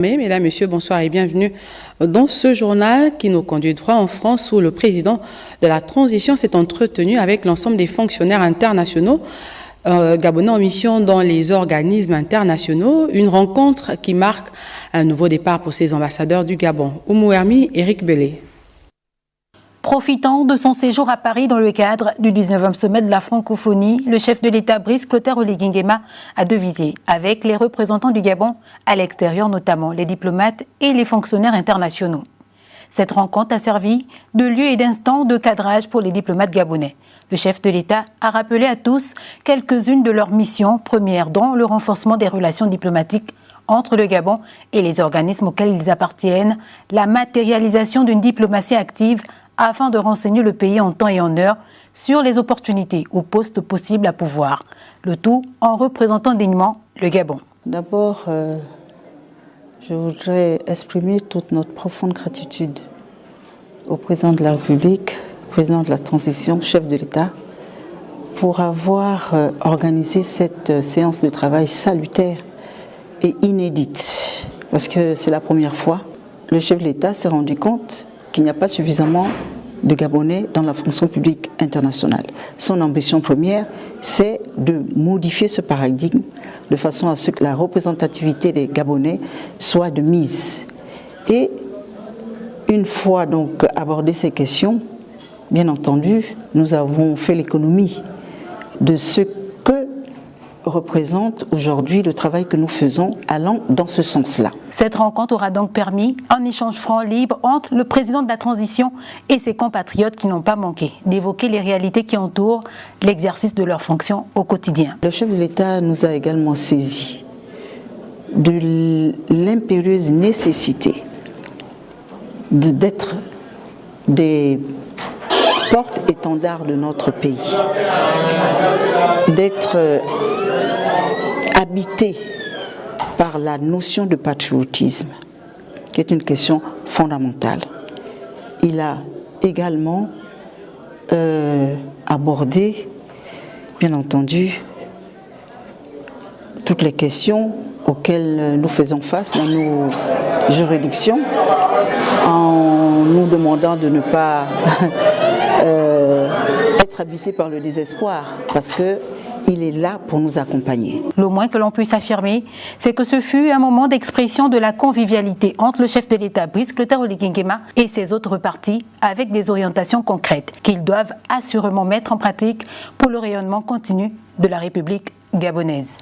Mesdames, Messieurs, bonsoir et bienvenue dans ce journal qui nous conduit droit en France où le président de la transition s'est entretenu avec l'ensemble des fonctionnaires internationaux gabonais en mission dans les organismes internationaux. Une rencontre qui marque un nouveau départ pour ces ambassadeurs du Gabon. Oumou Hermi, Éric Bellet. Profitant de son séjour à Paris dans le cadre du 19e sommet de la francophonie, le chef de l'État Brice Clotaire Oligui Nguema a devisé avec les représentants du Gabon à l'extérieur, notamment les diplomates et les fonctionnaires internationaux. Cette rencontre a servi de lieu et d'instant de cadrage pour les diplomates gabonais. Le chef de l'État a rappelé à tous quelques-unes de leurs missions premières, dont le renforcement des relations diplomatiques entre le Gabon et les organismes auxquels ils appartiennent, la matérialisation d'une diplomatie active afin de renseigner le pays en temps et en heure sur les opportunités ou postes possibles à pouvoir. Le tout en représentant dignement le Gabon. D'abord, je voudrais exprimer toute notre profonde gratitude au président de la République, président de la transition, chef de l'État, pour avoir organisé cette séance de travail salutaire et inédite. Parce que c'est la première fois, le chef de l'État s'est rendu compte qu'il n'y a pas suffisamment de Gabonais dans la fonction publique internationale. Son ambition première, c'est de modifier ce paradigme de façon à ce que la représentativité des Gabonais soit de mise. Et une fois donc abordé ces questions, bien entendu, nous avons fait l'économie de ce que représente aujourd'hui le travail que nous faisons allant dans ce sens-là. Cette rencontre aura donc permis un échange franc, libre entre le président de la transition et ses compatriotes qui n'ont pas manqué d'évoquer les réalités qui entourent l'exercice de leurs fonctions au quotidien. Le chef de l'État nous a également saisi de l'impérieuse nécessité d'être des porte-étendards de notre pays, d'être habité par la notion de patriotisme, qui est une question fondamentale. Il a également abordé, bien entendu, toutes les questions auxquelles nous faisons face dans nos juridictions, en nous demandant de ne pas être habité par le désespoir, parce qu'il est là pour nous accompagner. Le moins que l'on puisse affirmer, c'est que ce fut un moment d'expression de la convivialité entre le chef de l'État Brice Clotaire Oligui Nguema et ses autres partis, avec des orientations concrètes qu'ils doivent assurément mettre en pratique pour le rayonnement continu de la République gabonaise.